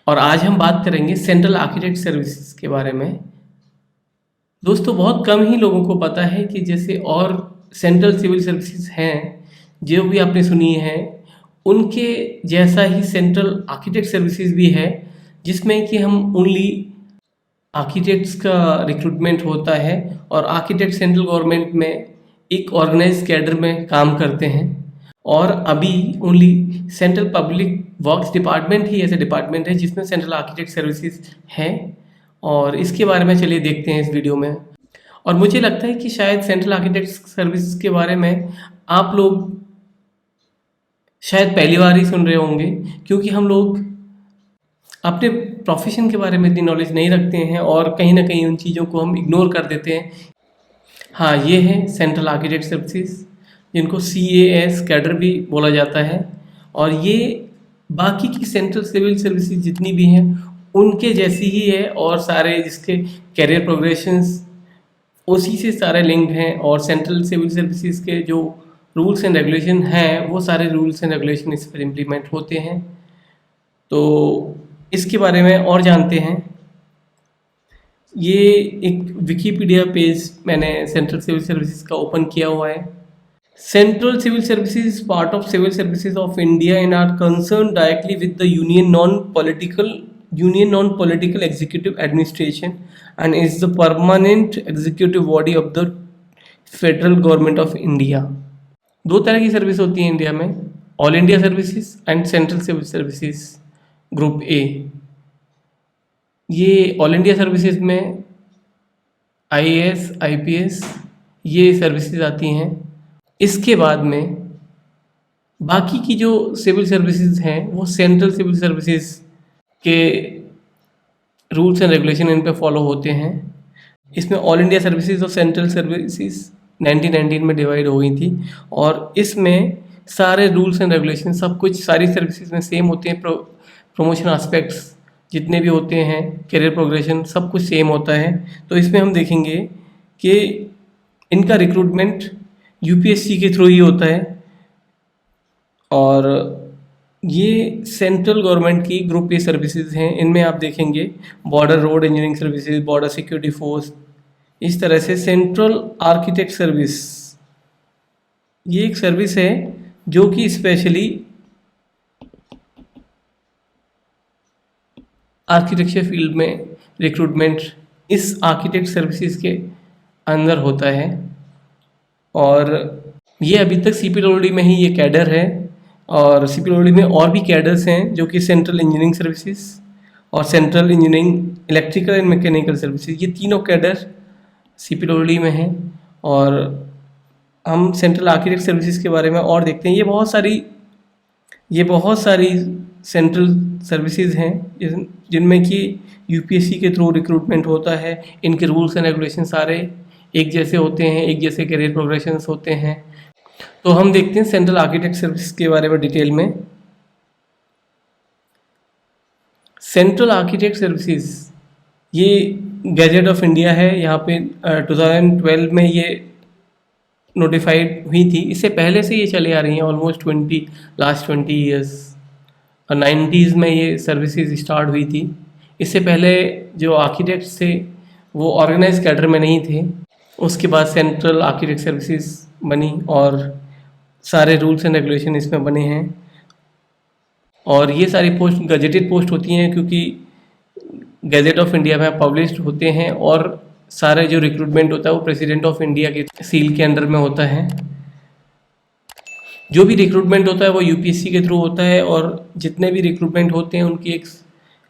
और आज हम बात करेंगे सेंट्रल आर्किटेक्ट सर्विसेज के बारे में। दोस्तों, बहुत कम ही लोगों को पता है कि जैसे और सेंट्रल सिविल सर्विसेज हैं जो भी आपने सुनी है, उनके जैसा ही सेंट्रल आर्किटेक्ट सर्विसेज भी है, जिसमें कि हम ओनली आर्किटेक्ट्स का रिक्रूटमेंट होता है और आर्किटेक्ट सेंट्रल गवर्नमेंट में एक ऑर्गेनाइज कैडर में काम करते हैं। और अभी only central public works department ही ऐसा डिपार्टमेंट है जिसमें सेंट्रल आर्किटेक्ट सर्विसेज है। और इसके बारे में चलिए देखते हैं इस वीडियो में। और मुझे लगता है कि शायद सेंट्रल आर्किटेक्ट सर्विसेज के बारे में आप लोग शायद पहली बार ही सुन रहे होंगे, क्योंकि हम लोग अपने प्रोफेशन के बारे में इतनी नॉलेज नहीं रखते हैं और कहीं ना कहीं उन चीज़ों को हम इग्नोर कर देते हैं। हाँ, ये है सेंट्रल आर्किटेक्ट सर्विसेज, जिनको CAS कैडर भी बोला जाता है। और ये बाकी की सेंट्रल सिविल सर्विसेज जितनी भी हैं उनके जैसी ही है, और सारे जिसके कैरियर प्रोग्रेशंस उसी से सारे लिंक्ड हैं। और सेंट्रल सिविल सर्विसेज के जो रूल्स एंड रेगुलेशन हैं वो सारे रूल्स एंड रेगुलेशन इस पर इम्प्लीमेंट होते हैं। तो इसके बारे में और जानते हैं। ये एक विकिपीडिया पेज मैंने सेंट्रल सिविल सर्विसेज का ओपन किया हुआ है। Central civil services is part of civil services of India and are concern directly with the union non political executive administration and is the permanent executive body of the federal government of India. दो तरह की service होती है India में, all India services and central civil services group A. ये all India services में IAS IPS ये services आती हैं। इसके बाद में बाकी की जो सिविल सर्विसेज हैं वो सेंट्रल सिविल सर्विसेज के रूल्स एंड रेगुलेशन इन पे फॉलो होते हैं। इसमें ऑल इंडिया सर्विसेज और सेंट्रल सर्विसेज 1919 में डिवाइड हो गई थी, और इसमें सारे रूल्स एंड रेगुलेशन सब कुछ सारी सर्विसेज में सेम होते हैं। प्रमोशन एस्पेक्ट्स जितने भी होते हैं, करियर प्रोग्रेशन, सब कुछ सेम होता है। तो इसमें हम देखेंगे कि इनका रिक्रूटमेंट UPSC के थ्रू ही होता है। और ये सेंट्रल गवर्नमेंट की ग्रुप ए सर्विसेज हैं। इनमें आप देखेंगे border road engineering services, border security force, इस तरह से सेंट्रल आर्किटेक्ट सर्विस ये एक सर्विस है जो कि स्पेशली आर्किटेक्चर फील्ड में रिक्रूटमेंट इस आर्किटेक्ट सर्विसेज के अंदर होता है। और ये अभी तक CPWD में ही ये कैडर है, और CPWD में और भी कैडर्स हैं जो कि सेंट्रल इंजीनियरिंग सर्विसेज और central engineering electrical and mechanical services, ये तीनों कैडर CPWD में हैं। और हम सेंट्रल आर्किटेक्ट सर्विसेज के बारे में और देखते हैं। ये बहुत सारी सेंट्रल सर्विसेज हैं जिनमें कि UPSC के थ्रू रिक्रूटमेंट होता है। इनके रूल्स एंड रेगुलेशन सारे एक जैसे होते हैं, एक जैसे करियर प्रोग्रेशंस होते हैं। तो हम देखते हैं सेंट्रल आर्किटेक्ट सर्विस के बारे में डिटेल में। सेंट्रल आर्किटेक्ट सर्विसेज ये गैजेट ऑफ इंडिया है। यहाँ पे 2012 में ये नोटिफाइड हुई थी। इससे पहले से ये चले आ रही हैं ऑलमोस्ट लास्ट 20 ईयर्स। 90s में ये सर्विसेज स्टार्ट हुई थी। इससे पहले जो आर्किटेक्ट्स थे वो ऑर्गेनाइज कैडर में नहीं थे। उसके बाद सेंट्रल आर्किटेक्ट सर्विसेज बनी और सारे रूल्स एंड रेगुलेशन इसमें बने हैं। और ये सारी पोस्ट गजेटेड पोस्ट होती हैं, क्योंकि गैजेट ऑफ इंडिया में पब्लिश्ड होते हैं। और सारे जो रिक्रूटमेंट होता है वो प्रेसिडेंट ऑफ इंडिया के सील के अंडर में होता है। जो भी रिक्रूटमेंट होता है वो UPSC के थ्रू होता है, और जितने भी रिक्रूटमेंट होते हैं उनकी एक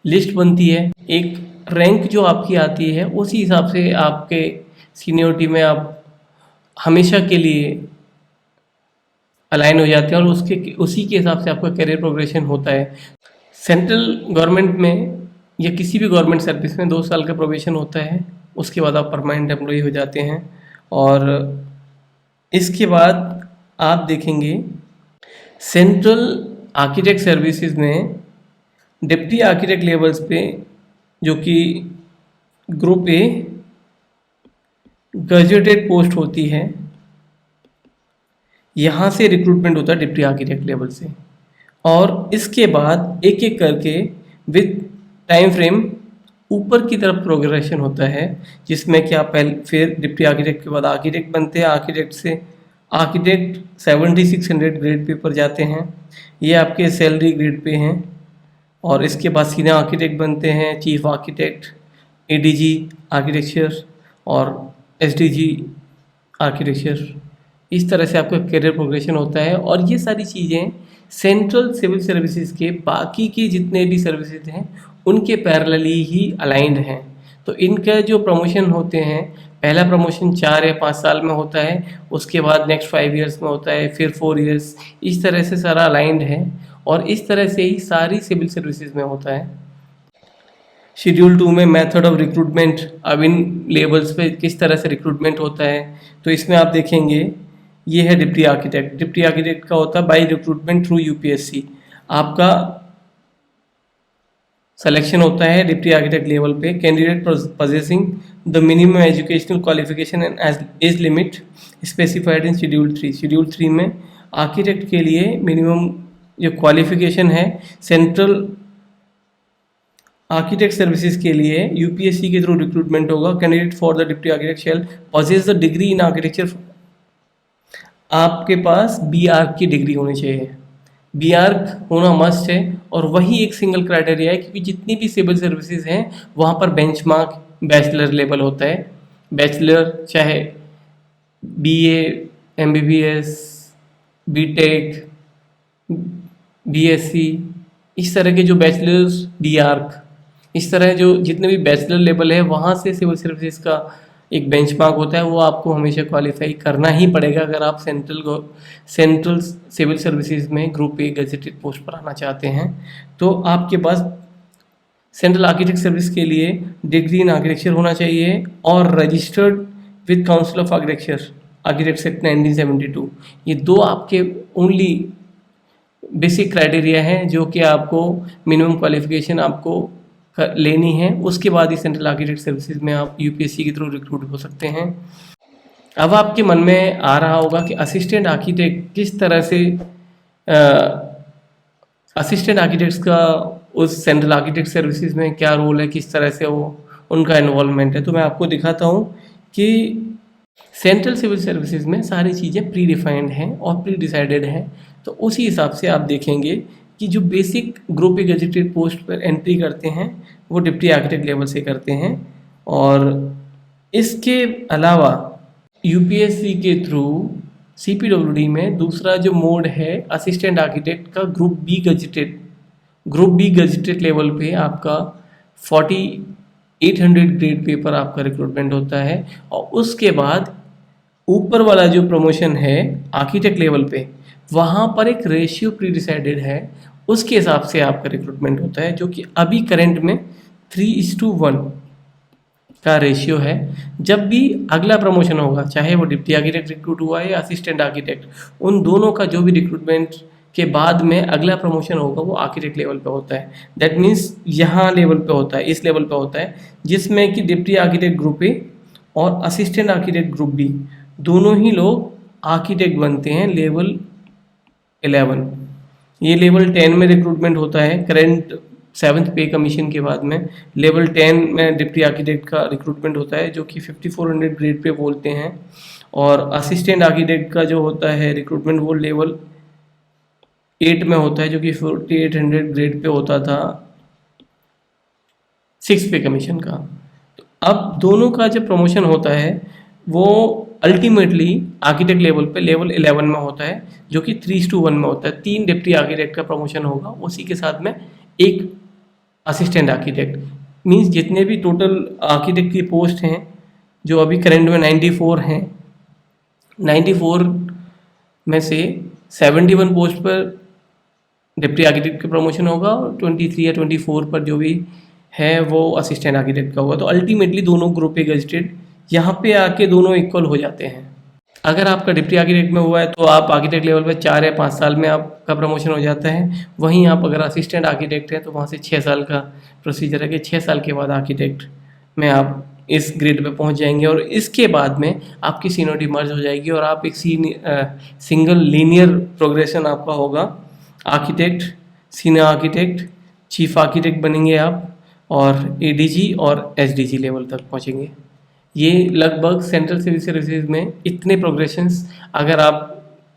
लिस्ट बनती है। एक रैंक जो आपकी आती है उसी हिसाब से आपके सीनियरिटी में आप हमेशा के लिए अलाइन हो जाते हैं, और उसी के हिसाब से आपका करियर प्रोग्रेशन होता है। सेंट्रल गवर्नमेंट में या किसी भी गवर्नमेंट सर्विस में 2 साल का प्रोबेशन होता है, उसके बाद आप परमानेंट एम्प्लॉय हो जाते हैं। और इसके बाद आप देखेंगे सेंट्रल आर्किटेक्ट सर्विसेज में डिप्टी आर्किटेक्ट लेवल्स पे, जो कि ग्रुप ए ग्रेजुएटेड पोस्ट होती है, यहाँ से रिक्रूटमेंट होता है डिप्टी आर्किटेक्ट लेवल से। और इसके बाद एक एक करके विद टाइम फ्रेम ऊपर की तरफ प्रोग्रेशन होता है, जिसमें कि आप पहले फिर डिप्टी आर्किटेक्ट के बाद आर्किटेक्ट बनते हैं, आर्किटेक्ट से आर्किटेक्ट 7600 ग्रेड पे पर जाते हैं, ये आपके सैलरी ग्रेड पे हैं। और इसके बाद सीनियर आर्किटेक्ट बनते हैं, चीफ आर्किटेक्ट, एडीजी आर्किटेक्चर और एसडीजी आर्किटेक्चर। इस तरह से आपका करियर प्रोग्रेशन होता है। और ये सारी चीज़ें सेंट्रल सिविल सर्विसेज के बाकी के जितने भी सर्विसेज हैं उनके पैरेलली ही अलाइंड हैं। तो इनका जो प्रमोशन होते हैं, पहला प्रमोशन 4 या 5 साल में होता है, उसके बाद नेक्स्ट 5 ईयर्स में होता है, फिर 4 ईयर्स, इस तरह से सारा अलाइंड है। और इस तरह से ही सारी सिविल सर्विसेज में होता है। शेड्यूल 2 में मेथड ऑफ रिक्रूटमेंट, अब इन लेवल्स पे किस तरह से रिक्रूटमेंट होता है, तो इसमें आप देखेंगे ये है डिप्टी आर्किटेक्ट। डिप्टी आर्किटेक्ट का होता है बाय रिक्रूटमेंट थ्रू यूपीएससी। आपका सिलेक्शन होता है डिप्टी आर्किटेक्ट लेवल पे, candidate possessing the minimum educational qualification and age limit specified in schedule 3। Schedule 3 में आर्किटेक्ट के लिए मिनिमम जो क्वालिफिकेशन है सेंट्रल आर्किटेक्ट सर्विसेज के लिए यूपीएससी के थ्रू रिक्रूटमेंट होगा। Candidate for the deputy architect shall possess the degree in architecture. आपके पास बी आर्क की डिग्री होनी चाहिए, बी आर्क होना मस्ट है। और वही एक सिंगल क्राइटेरिया है, क्योंकि जितनी भी सिविल सर्विसेज हैं वहाँ पर बेंचमार्क बैचलर लेवल होता है। बैचलर चाहे बीए, एमबीबीएस, बीटेक, बीएससी, इस तरह के जो बैचलर्स, बी आर्क, इस तरह जो जितने भी बैचलर लेवल है वहाँ से सिविल सर्विसेज का एक बेंचमार्क होता है, वो आपको हमेशा क्वालिफाई करना ही पड़ेगा अगर आप सेंट्रल सिविल सर्विसेज में ग्रुप ए गजेटेड पोस्ट पर आना चाहते हैं। तो आपके पास सेंट्रल आर्किटेक्ट सर्विस के लिए डिग्री इन आर्किटेक्चर होना चाहिए और registered with council of architecture, architect act 1972। ये दो आपके ओनली बेसिक क्राइटेरिया हैं जो कि आपको मिनिमम क्वालिफिकेशन आपको लेनी है। उसके बाद ही सेंट्रल आर्किटेक्ट सर्विसेज में आप यूपीएससी के थ्रू रिक्रूट हो सकते हैं। अब आपके मन में आ रहा होगा कि असिस्टेंट आर्किटेक्ट किस तरह से, असिस्टेंट आर्किटेक्ट्स का उस सेंट्रल आर्किटेक्ट सर्विसेज में क्या रोल है, किस तरह से वो उनका इन्वॉल्वमेंट है। तो मैं आपको दिखाता हूँ कि सेंट्रल सिविल सर्विसेज में सारी चीज़ें प्री डिफाइंड हैं और प्री डिसाइडेड हैं। तो उसी हिसाब से आप देखेंगे कि जो basic group A gazetted post पर एंट्री करते हैं वो डिप्टी आर्किटेक्ट लेवल से करते हैं। और इसके अलावा यूपीएससी के थ्रू सीपीडब्ल्यूडी में दूसरा जो मोड है असिस्टेंट आर्किटेक्ट का, ग्रुप बी गजेटेड लेवल पे आपका 4800 ग्रेड पे पर आपका रिक्रूटमेंट होता है। और उसके बाद ऊपर वाला जो प्रमोशन है आर्किटेक्ट लेवल पे, वहाँ पर एक रेशियो प्री डिसाइडेड है, उसके हिसाब से आपका रिक्रूटमेंट होता है, जो कि अभी करंट में 3:1 का रेशियो है। जब भी अगला प्रमोशन होगा, चाहे वो डिप्टी आर्किटेक्ट रिक्रूट हुआ है या असिस्टेंट आर्किटेक्ट, उन दोनों का जो भी रिक्रूटमेंट के बाद में अगला प्रमोशन होगा वो आर्किटेक्ट लेवल पे होता है। दैट मीन्स यहाँ लेवल पे होता है, इस लेवल पे होता है, जिसमें कि डिप्टी आर्किटेक्ट ग्रुप ए और असिस्टेंट आर्किटेक्ट ग्रुप बी दोनों ही लोग आर्किटेक्ट बनते हैं लेवल 11। ये लेवल 10 में रिक्रूटमेंट होता है करंट 7th पे कमीशन के बाद में। लेवल 10 में डिप्टी आर्किटेक्ट का रिक्रूटमेंट होता है जो कि 5400 ग्रेड पे बोलते हैं। और असिस्टेंट आर्किटेक्ट का जो होता है रिक्रूटमेंट वो लेवल 8 में होता है, जो कि 4800 ग्रेड पे होता था 6 पे कमीशन का। तो अब दोनों का जो प्रमोशन होता है वो अल्टीमेटली आर्किटेक्ट लेवल पे लेवल 11 में होता है, जो कि 3:1 में होता है। 3 डिप्टी आर्किटेक्ट का प्रमोशन होगा, उसी के साथ में एक असिस्टेंट आर्किटेक्ट। मींस जितने भी टोटल आर्किटेक्ट की पोस्ट हैं जो अभी करंट में 94 हैं, 94 में से 71 पोस्ट पर डिप्टी आर्किटेक्ट का प्रमोशन होगा और 23 या 24 पर जो भी है वो असिस्टेंट आर्किटेक्ट का होगा। तो अल्टीमेटली दोनों ग्रुप ए गजेटेड यहाँ पे आके दोनों इक्वल हो जाते हैं। अगर आपका डिप्टी आर्किटेक्ट में हुआ है तो आप आर्किटेक्ट लेवल पे 4 या 5 साल में आपका प्रमोशन हो जाता है। वहीं आप अगर असिस्टेंट आर्किटेक्ट हैं तो वहाँ से 6 साल का प्रोसीजर है कि 6 साल के बाद आर्किटेक्ट में आप इस ग्रेड पे पहुँच जाएंगे। और इसके बाद में आपकी सीनियरिटी मर्ज हो जाएगी और आप एक सिंगल लीनियर प्रोग्रेशन आपका होगा। Architect, senior architect, chief architect बनेंगे आप, और एडीजी और एसडीजी लेवल तक पहुंचेंगे। ये लगभग सेंट्रल सिविल सर्विसेज में इतने प्रोग्रेशंस, अगर आप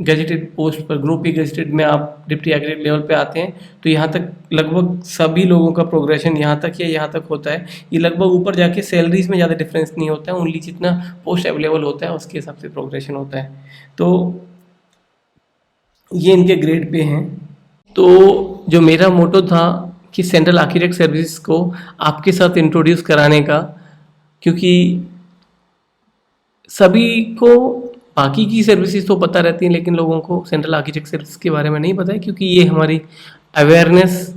गजेटेड पोस्ट पर, ग्रुप ई गजेटेड में आप डिप्टी एक्रेट लेवल पे आते हैं तो यहाँ तक लगभग सभी लोगों का प्रोग्रेशन यहाँ तक या यहाँ तक होता है। ये लगभग ऊपर जाके सैलरीज में ज़्यादा डिफरेंस नहीं होता है, ओनली जितना पोस्ट अवेलेबल होता है उसके हिसाब से प्रोग्रेशन होता है। तो ये इनके ग्रेड पे हैं। तो जो मेरा मोटो था कि सेंट्रल आर्किटेक्ट सर्विसेज को आपके साथ इंट्रोड्यूस कराने का, क्योंकि सभी को बाकी की सर्विसेज तो पता रहती हैं लेकिन लोगों को सेंट्रल आर्किटेक्ट सर्विस के बारे में नहीं पता है, क्योंकि ये हमारी अवेयरनेस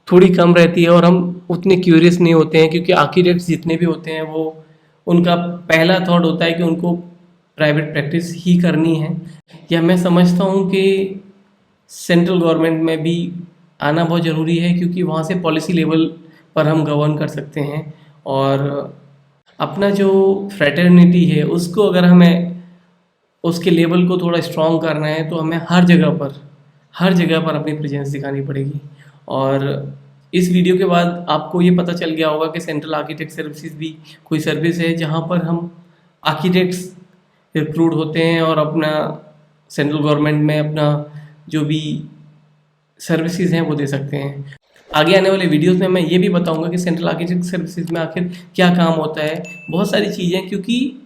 थोड़ी कम रहती है और हम उतने क्यूरियस नहीं होते हैं। क्योंकि आर्किटेक्ट्स जितने भी होते हैं वो, उनका पहला थॉट होता है कि उनको प्राइवेट प्रैक्टिस ही करनी है। या मैं समझता हूँ कि सेंट्रल गवर्नमेंट में भी आना बहुत ज़रूरी है, क्योंकि वहाँ से पॉलिसी लेवल पर हम गवर्न कर सकते हैं। और अपना जो फ्रेटर्निटी है उसको अगर हमें उसके लेवल को थोड़ा स्ट्रॉन्ग करना है तो हमें हर जगह पर अपनी प्रेजेंस दिखानी पड़ेगी। और इस वीडियो के बाद आपको ये पता चल गया होगा कि सेंट्रल आर्किटेक्ट सर्विसेज भी कोई सर्विस है जहाँ पर हम आर्किटेक्ट्स रिक्रूट होते हैं और अपना सेंट्रल गवर्नमेंट में अपना जो भी सर्विसेज हैं वो दे सकते हैं। आगे आने वाले वीडियोस में मैं ये भी बताऊंगा कि सेंट्रल आर्किटेक्ट सर्विसेज में आखिर क्या काम होता है, बहुत सारी चीज़ें। क्योंकि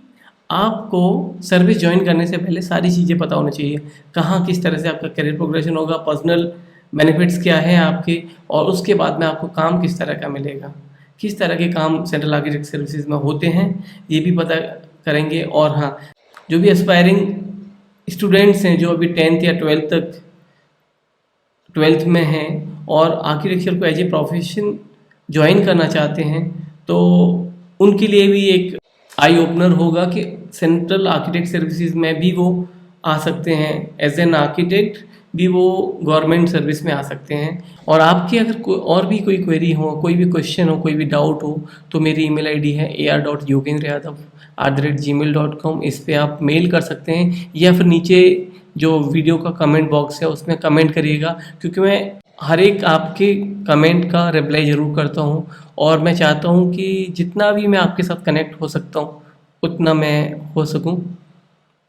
आपको सर्विस ज्वाइन करने से पहले सारी चीज़ें पता होनी चाहिए, कहाँ किस तरह से आपका करियर प्रोग्रेशन होगा, पर्सनल बेनिफिट्स क्या है आपके, और उसके बाद में आपको काम किस तरह का मिलेगा, किस तरह के काम सेंट्रल आर्किटेक्ट सर्विसेज में होते हैं ये भी पता करेंगे। और हाँ, जो भी एस्पायरिंग स्टूडेंट्स हैं जो अभी 10th या 12th में हैं और आर्किटेक्चर को एज ए प्रोफेशन ज्वाइन करना चाहते हैं, तो उनके लिए भी एक आई ओपनर होगा कि सेंट्रल आर्किटेक्ट सर्विसेज में भी वो आ सकते हैं, एज एन आर्किटेक्ट भी वो गवर्नमेंट सर्विस में आ सकते हैं। और आपकी अगर और भी कोई क्वेरी हो, कोई भी क्वेश्चन हो, कोई भी डाउट हो, तो मेरी ईमेल आईडी है ar.yogenryadav@gmail.com। इस पे आप मेल कर सकते हैं या फिर नीचे जो वीडियो का कमेंट बॉक्स है उसमें कमेंट करिएगा, क्योंकि मैं हर एक आपके कमेंट का रिप्लाई ज़रूर करता हूँ। और मैं चाहता हूँ कि जितना भी मैं आपके साथ कनेक्ट हो सकता हूँ उतना मैं हो सकूँ।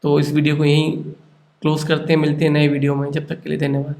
तो इस वीडियो को यहीं क्लोज़ करते हैं, मिलते हैं नए वीडियो में। जब तक के लिए धन्यवाद।